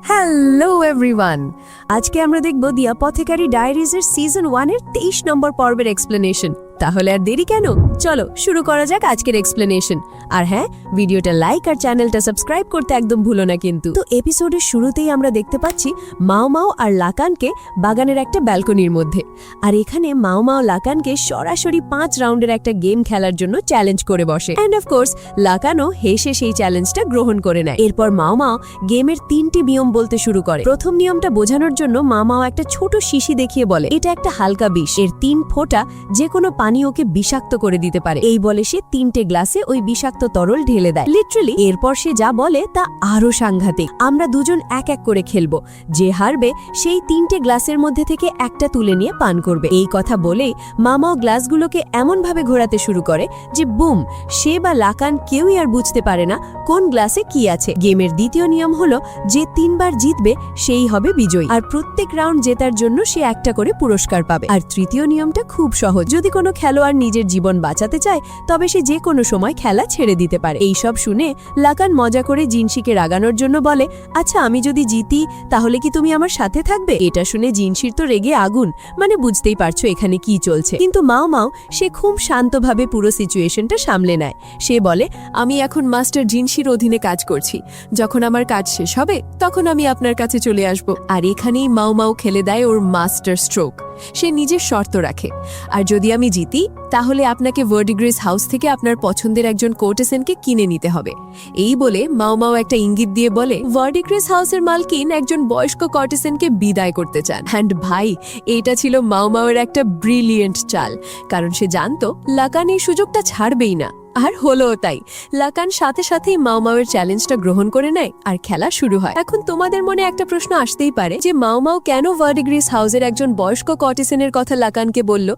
Hello everyone, আজকে আমরা দেখব দি অ্যাপথেকারি ডায়েরিজের সিজন 1 এর 23 নম্বর পর্বের এক্সপ্লেনেশন। তাহলে আর দেরি কেন, চলো শুরু করা যাক আজকের এক্সপ্লেনেশন। আর হ্যাঁ, ভিডিওটা লাইক আর চ্যানেলটা সাবস্ক্রাইব করতে একদম ভুলো না কিন্তু। তো এপিসোডের শুরুতেই আমরা দেখতে পাচ্ছি মাও মাও আর লাকানকে বাগানের একটা ব্যালকনির মধ্যে। আর এখানে মাও মাও লাকানকে সরাসরি 5 রাউন্ডের একটা গেম খেলার জন্য চ্যালেঞ্জ করে বসে। অ্যান্ড অফকোর্স লাকানও হেসে সেই চ্যালেঞ্জটা গ্রহণ করে নেয়। এরপর মাও মাও গেমের 3টি নিয়ম বলতে শুরু করে। প্রথম নিয়মটা বোঝানোর জন্য মাও মাও একটা ছোট শিশি দেখিয়ে বলে এটা একটা হালকা বিষ, এর 3 ফোঁটা যে কোনো পানি ওকে বিষাক্ত করে দিতে পারে। এই বলে সে 3টে গ্লাসে ওই বিষাক্ত তরল ঢেলে দেয় লিটারালি। এরপর সে যা বলে তা আরো সাংঘাতিক। আমরা দুজন এক এক করে খেলবো, যে হারবে সেই 3টে গ্লাসের মধ্যে থেকে একটা তুলে নিয়ে পান করবে। এই কথা বলেই মামাও গ্লাসগুলোকে এমন ভাবে ঘোরাতে শুরু করে যে বুম, সে বা লাকান কেউই আর বুঝতে পারে না কোন গ্লাসে কি আছে। গেমের দ্বিতীয় নিয়ম হলো যে 3 বার জিতবে সেই হবে বিজয়ী, আর প্রত্যেক রাউন্ড জেতার জন্য সে একটা করে পুরস্কার পাবে। আর তৃতীয় নিয়মটা খুব সহজ, যদি কোনো খেলোয়াড় নিজের জীবন বাঁচাতে চায় তবে সে যে কোনো সময় খেলা ছেড়ে দিতে পারে। এই সব শুনে লাকান মজা করে জিনসিকে রাগানোর জন্য বলে, আচ্ছা আমি যদি জিতি তাহলে কি তুমি আমার সাথে থাকবে? এটা শুনে জিনসির তো রেগে আগুন, মানে বুঝতেই পারছো এখানে কি চলছে। কিন্তু মাও মাও সে খুব শান্তভাবে পুরো সিচুয়েশনটা সামলে নেয়। সে বলে, আমি এখন মাস্টার জিনসির অধীনে কাজ করছি, যখন আমার কাজ শেষ হবে তখন আমি আপনার কাছে চলে আসব। আর এখানেই মাও মাও খেলে দেয় ওর মাস্টার স্ট্রোক। সে নিজের শর্ত রাখে, আর যদি আমি জিতি তাহলে আপনাকে ভার্ডিগ্রেস হাউস থেকে আপনার পছন্দের একজন কোর্টেসেনকে কিনে নিতে হবে। এই বলে মাও মাও একটা ইঙ্গিত দিয়ে বলে ভার্ডিগ্রেস হাউসের মালকিন একজন বয়স্ক কোর্টেসেনকে বিদায় করতে চান। অ্যান্ড ভাই, এটা ছিল মাও মাওয়ের একটা ব্রিলিয়েন্ট চাল, কারণ সে জানতো লাকান এই সুযোগটা ছাড়বেই না। আর হলো তাই, লাকান সাথে সাথেই মাও মাওয়ের চ্যালেঞ্জটা গ্রহণ করে নেয় আর খেলা শুরু হয়। এখন তোমাদের মনে একটা প্রশ্ন আসতেই পারে যে মাও মাও কেন ভার্ডিগ্রেস হাউসের একজন বয়স্ক কর্টিসেনের কথা লাকানকে বলল?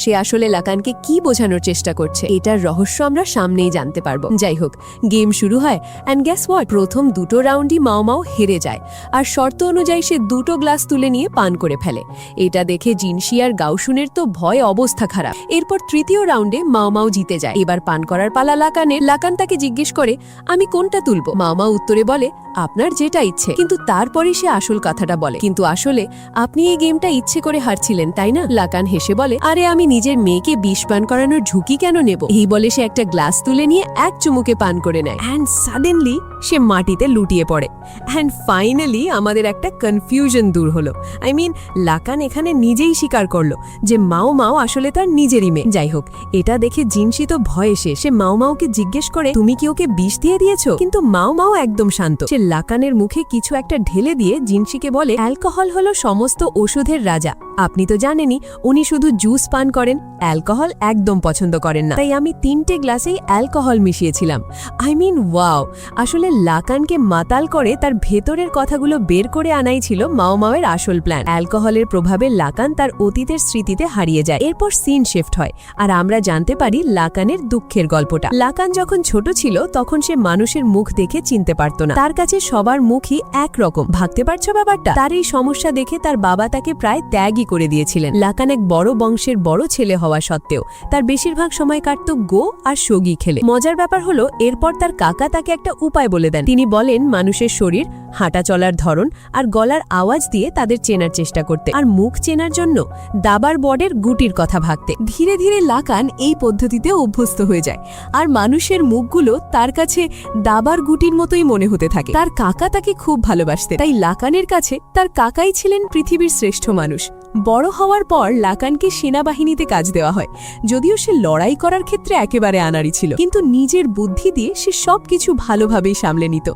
সে আসলে লাকানকে কি বোঝানোর চেষ্টা করছে, এটার রহস্য আমরা সামনেই জানতে পারবো। যাই হোক, গেম শুরু হয় অ্যান্ড গ্যাস হোয়াট, প্রথম 2টো রাউন্ডই মাও মাও হেরে যায়, আর শর্ত অনুযায়ী সে 2টো গ্লাস তুলে নিয়ে পান করে ফেলে। এটা দেখে জিনসি আর গাউসুনের তো ভয় অবস্থা খারাপ। এরপর তৃতীয় রাউন্ডে মাও মাও জিতে যায়। এবার পান করার পালা লাকানের। লাকান তাকে জিজ্ঞেস করে, আমি কোনটা তুলবো? মাও মাও উত্তরে বলে, আপনার যেটা ইচ্ছে। কিন্তু তারপরে সে আসল কথাটা বলে, কিন্তু আসলে আপনি এই গেমটা ইচ্ছে করে হারছিলেন তাই না? লাকান হেসে বলে, আরে আমি নিজের মেয়েকে বিষ পান করানোর ঝুঁকি কেন নেব? এই বলে সে একটা গ্লাস তুলে নিয়ে এক চুমুকে পান করে নেয়। অ্যান্ড সাডেনলি সে মাটিতে লুটিয়ে পড়ে। অ্যান্ড ফাইনালি আমাদের একটা কনফিউশন দূর হলো। আই মিন, লাকান এখানে নিজেই স্বীকার করলো যে মাও মাও আসলে তার নিজেরই মেয়ে। যাই হোক, এটা দেখে জিনসি তো ভয়ে সে মাও মাওকে জিজ্ঞেস করে, তুমি কি ওকে বিষ দিয়ে দিয়েছো? কিন্তু মাও মাও একদম শান্ত। সে লাকানের মুখে কিছু একটা ঢেলে দিয়ে জিনসিকে বলে, অ্যালকোহল হলো সমস্ত ওষুধের রাজা। আপনি তো জানেনই উনি শুধু জুস পান করেন, অ্যালকোহল একদম পছন্দ করেন না, তাই আমি 3টে গ্লাসেই অ্যালকোহল মিশিয়েছিলাম। আই মিন ওয়াও, আসলে লাকানকে মাতাল করে তার ভেতরের কথাগুলো বের করে আনাই ছিল মাও মাওয়ের আসল প্ল্যান। অ্যালকোহলের প্রভাবে লাকান তার অতীতের স্মৃতিতে হারিয়ে যায়। এরপর সিন শিফট হয় আর আমরা জানতে পারি লাকানের দুঃখের গল্পটা। লাকান যখন ছোট ছিল তখন সে মানুষের মুখ দেখে চিনতে পারত না, তার কাছে সবার মুখই একরকম। ভাবতে পারছো ব্যাপারটা? তার এই সমস্যা দেখে তার বাবা তাকে প্রায় ত্যাগই করে দিয়েছিলেন। লাকান এক বড় বংশের বড় ছেলে হওয়া সত্ত্বেও তার বেশিরভাগ সময় কাটত গো আর সগি খেলে। মজার ব্যাপার হলো এরপর তার কাকা তাকে একটা উপায় বলে দেন। তিনি বলেন মানুষের শরীর, হাঁটা চলার ধরন আর গলার আওয়াজ দিয়ে তাদের চেনার চেষ্টা করতে, আর মুখ চেনার জন্য দাবার বর্ডের গুটির কথা ভাবতে। ধীরে ধীরে লাকান এই পদ্ধতিতে অভ্যস্ত হয়ে যায়, আর মানুষের মুখগুলো তার কাছে দাবার গুটির মতোই মনে হতে থাকে। তার কাকা তাকে খুব ভালোবাসতেন, তাই লাকানের কাছে তার কাকাই ছিলেন পৃথিবীর শ্রেষ্ঠ মানুষ। বড় হওয়ার পর লাকানকে সেনাবাহিনীতে কাজ দেওয়া হয়, যদিও সে লড়াই করার ক্ষেত্রে একেবারে আনাড়ি ছিল, কিন্তু নিজের বুদ্ধি দিয়ে সে সবকিছু ভালোভাবেই সামলে নিত।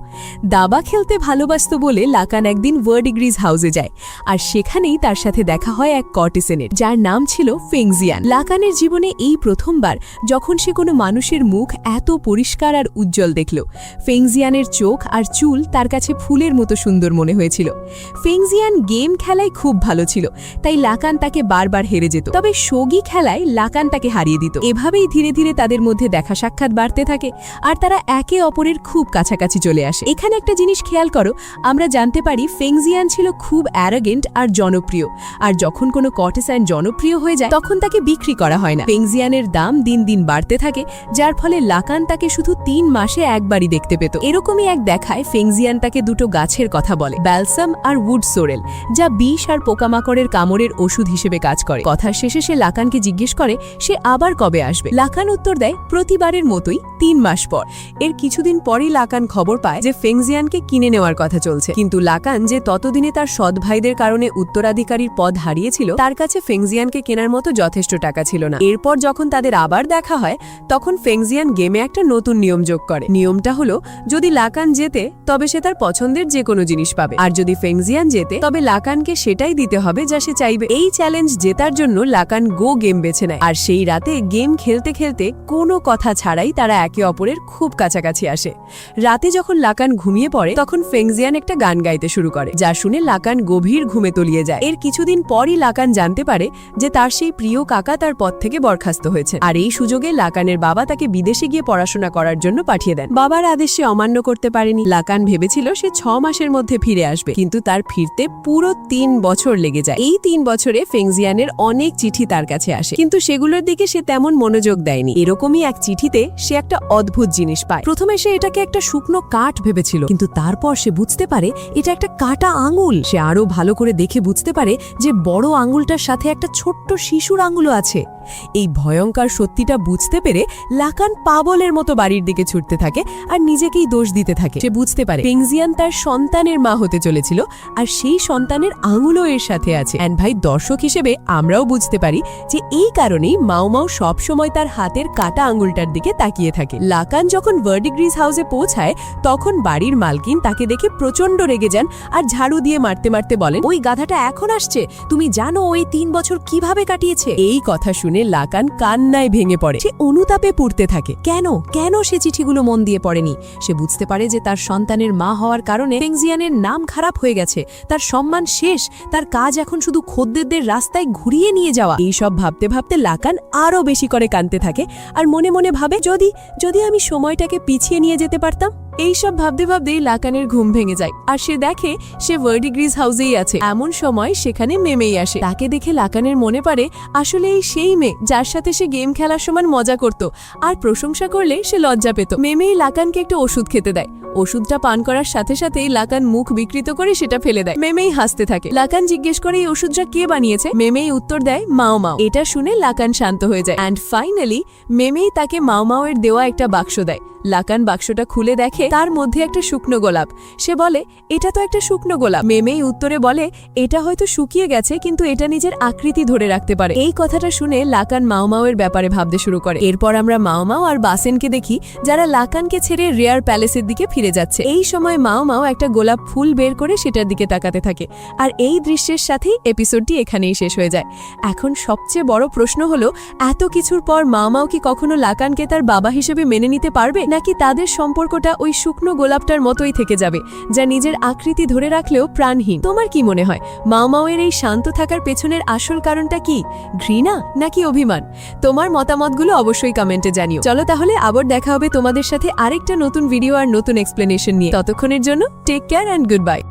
দাবা খেলতে ভালোবাসত বলে লাকান একদিন ভার্ডিগ্রেস হাউসে যায়, আর সেখানেই তার সাথে দেখা হয় এক কর্টেসেনের, যার নাম ছিল ফেংজিয়ান। লাকানের জীবনে এই প্রথমবার যখন সে কোনো মানুষের মুখ এত পরিষ্কার আর উজ্জ্বল দেখল। ফেংজিয়ানের চোখ আর চুল তার কাছে ফুলের মতো সুন্দর মনে হয়েছিল। ফেংজিয়ান গেম খেলায় খুব ভালো ছিল, তাই লাকান তাকে বারবার হেরে যেত। তবে সগি খেলায় লাকান তাকে হারিয়ে দিত। এভাবেই ধীরে ধীরে তাদের মধ্যে দেখা সাক্ষাৎ বাড়তে থাকে আর তারা একে অপরের খুব কাছাকাছি চলে আসে। এখানে একটা জিনিস খেয়াল করো, আমরা জানতে পারি ফেংজিয়ান ছিল খুব অ্যারোগেন্ট আর জনপ্রিয়, আর যখন কোনো কর্টেসান জনপ্রিয় হয়ে যায় তখন তাকে বিক্রি করা হয় না। ফেংজিয়ানের দাম দিন দিন বাড়তে থাকে, যার ফলে লাকান তাকে শুধু 3 মাসে একবারই দেখতে পেত। এরকমই এক দেখায় ফেংজিয়ান তাকে দুটো গাছের কথা বলে, ব্যালসাম আর উড সোরেল, যা বিষ আর পোকামাকড়ের কামড়ের ওষুধ হিসেবে কাজ করে। কথার শেষে সে লাকানকে জিজ্ঞেস করে সে আবার কবে আসবে। লাকান উত্তর দেয় প্রতিবারের মতোই 3 মাস পর। এর কিছুদিন পরই লাকান খবর পায় যে ফেংজিয়ানকে কিনে নেওয়ার কথা চলছে, কিন্তু লাকান যে ততদিনে তার সৎ ভাইদের কারণে উত্তরাধিকারীর পদ হারিয়েছিল, তার কাছে ফেংজিয়ানকে কেনার মতো যথেষ্ট টাকা ছিল না। এরপর যখন তাদের আবার দেখা হয় তখন ফেংজিয়ান গেমে একটা নতুন নিয়ম যোগ করে। নিয়মটা হলো যদি লাকান জেতে তবে সে তার পছন্দের যে কোনো জিনিস পাবে, আর যদি ফেংজিয়ান জেতে তবে লাকানকে সেটাই দিতে হবে যা সে চাইবে। এই চ্যালেঞ্জ জেতার জন্য লাকান গো গেম বেছে নেয়, আর সেই রাতে গেম খেলতে খেলতে কোনো কথা ছাড়াই তারা একে অপরের খুব কাছাকাছি আসে। রাতে যখন লাকান ঘুমিয়ে পড়ে তখন ফেংজিয়ান একটা গান গাইতে শুরু করে, যা শুনে লাকান গভীর ঘুমে তলিয়ে যায়। এর কিছুদিন পরই লাকান জানতে পারে যে তার সেই প্রিয় কাকা তার পদ থেকে বরখাস্ত হয়েছে, আর এই সুযোগে লাকানের বাবা তাকে বিদেশে গিয়ে পড়াশোনা করার জন্য পাঠিয়ে দেন। বাবার আদেশ সে অমান্য করতে পারেনি। লাকান ভেবেছিল সে 6 মাসের মধ্যে ফিরে আসবে, কিন্তু তার ফিরতে পুরো 3 বছর লেগে যায়। এই 3 বছরে ফেংজিয়ানের অনেক চিঠি তার কাছে আসে, কিন্তু সেগুলোর দিকে সে তেমন মনোযোগ দেয়নি। এরকমই এক চিঠিতে সে একটা অদ্ভুত জিনিস পায়। প্রথমে সে এটাকে একটা শুকনো কাঠ ভেবেছিল, কিন্তু তারপর সে বুঝতে পারে এটা একটা কাটা আঙুল। সে আরো ভালো করে দেখে বুঝতে পারে যে বড় আঙুলটার সাথে একটা ছোট্ট শিশুর আঙুলও আছে। এই ভয়ঙ্কর সত্যিটা বুঝতে পেরে লাকান পাগলের মতো বাড়ির দিকে ছুটতে থাকে আর নিজেকেই দোষ দিতে থাকে। সে বুঝতে পারে ফেংজিয়ান তার সন্তানের মা হতে চলেছিল, আর সেই সন্তানের আঙুলও এর সাথে আছে। এন্ড ভাই, দর্শক হিসেবে আমরাও বুঝতে পারি যে এই কারণেই মাও মাও সবসময় তার হাতের কাটা আঙুলটার দিকে তাকিয়ে থাকে। লাকান যখন ভার্ডিগ্রিজ হাউসে পৌঁছায় তখন বাড়ির মালকিন তাকে দেখে প্রচন্ড রেগে যান আর ঝাড়ু দিয়ে মারতে মারতে বলেন, ওই গাধাটা এখন আসছে, তুমি জানো ওই 3 বছর কিভাবে কাটিয়েছে। এই কথা শুনে লাকান কান্নায় ভেঙে পড়ে। সে অনুতাপে পুড়তে থাকে। কেন সে চিঠিগুলো মন দিয়ে পড়েনি। সে বুঝতে পারে যে তার সন্তানের মা হওয়ার কারণে ফেংজিয়ানের নাম খারাপ হয়ে গেছে, তার সম্মান শেষ, তার কাজ এখন শুধু খদ্দেরদের রাস্তায় ঘুরিয়ে নিয়ে যাওয়া। এই সব ভাবতে ভাবতে লাকান আরো বেশি করে কাঁদতে থাকে আর মনে মনে ভাবে যদি আমি সময়টাকে পিছিয়ে নিয়ে যেতে পারতাম। এইসব ভাবতে ভাবতেই লাকানের ঘুম ভেঙে যায় আর সে দেখে সে ভার্ডিগ্রিজ হাউসেই আছে। এমন সময় সেখানে মেমেই আসে। তাকে দেখে লাকানের মনে পড়ে আসলে এই সেই মেয়ে যার সাথে সে গেম খেলার সময় মজা করত, আর প্রশংসা করলে সে লজ্জা পেত। মেমেই লাকানকে একটা ওষুধ খেতে দেয়। ওষুধটা পান করার সাথে সাথেই লাকান মুখ বিকৃত করে সেটা ফেলে দেয়। মেমেই হাসতে থাকে। লাকান জিজ্ঞেস করে এই ওষুধটা কে বানিয়েছে। মেমেই উত্তর দেয় মাও মাও। এটা শুনে লাকান শান্ত হয়ে যায়। অ্যান্ড ফাইনালি মেমেই তাকে মাও মাও এর দেওয়া একটা বাক্স দেয়। লাকান বাক্সটা খুলে দেখে তার মধ্যে একটা শুকনো গোলাপ। সে বলে এটা তো একটা শুকনো গোলাপ। মেমেই উত্তরে বলে এটা হয়তো শুকিয়ে গেছে, কিন্তু এটা নিজের আকৃতি ধরে রাখতে পারে। এই কথাটা শুনে লাকান মাও মাও এর ব্যাপারে ভাবতে শুরু করে। এরপর আমরা মাও মাও আর বাসেনকে দেখি যারা লাকানকে ছেড়ে রেয়ার প্যালেসের দিকে ফিরে যাচ্ছে। এই সময় মাও মাও একটা গোলাপ ফুল বের করে সেটার দিকে তাকাতে থাকে। আর এই দৃশ্যের সাথেই এপিসোডটি এখানেই শেষ হয়ে যায়। এখন সবচেয়ে বড় প্রশ্ন হলো এত কিছুর পর মাও মাও কি কখনো লাকানকে তার বাবা হিসেবে মেনে নিতে পারবে, নাকি তাদের সম্পর্কটা ওই শুকনো গোলাপটার মতোই থেকে যাবে, যা নিজের আকৃতি ধরে রাখলেও প্রাণহীন। তোমার কি মনে হয় মাও মাও এর এই শান্ত থাকার পেছনের আসল কারণটা কি? ঘৃণা নাকি অভিমান? তোমার মতামতগুলো অবশ্যই কমেন্টে জানিও। চলো তাহলে আবার দেখা হবে তোমাদের সাথে আরেকটা নতুন ভিডিও আর নতুন এক্সপ্লেনেশন নিয়ে। ততক্ষণের জন্য take care and good by.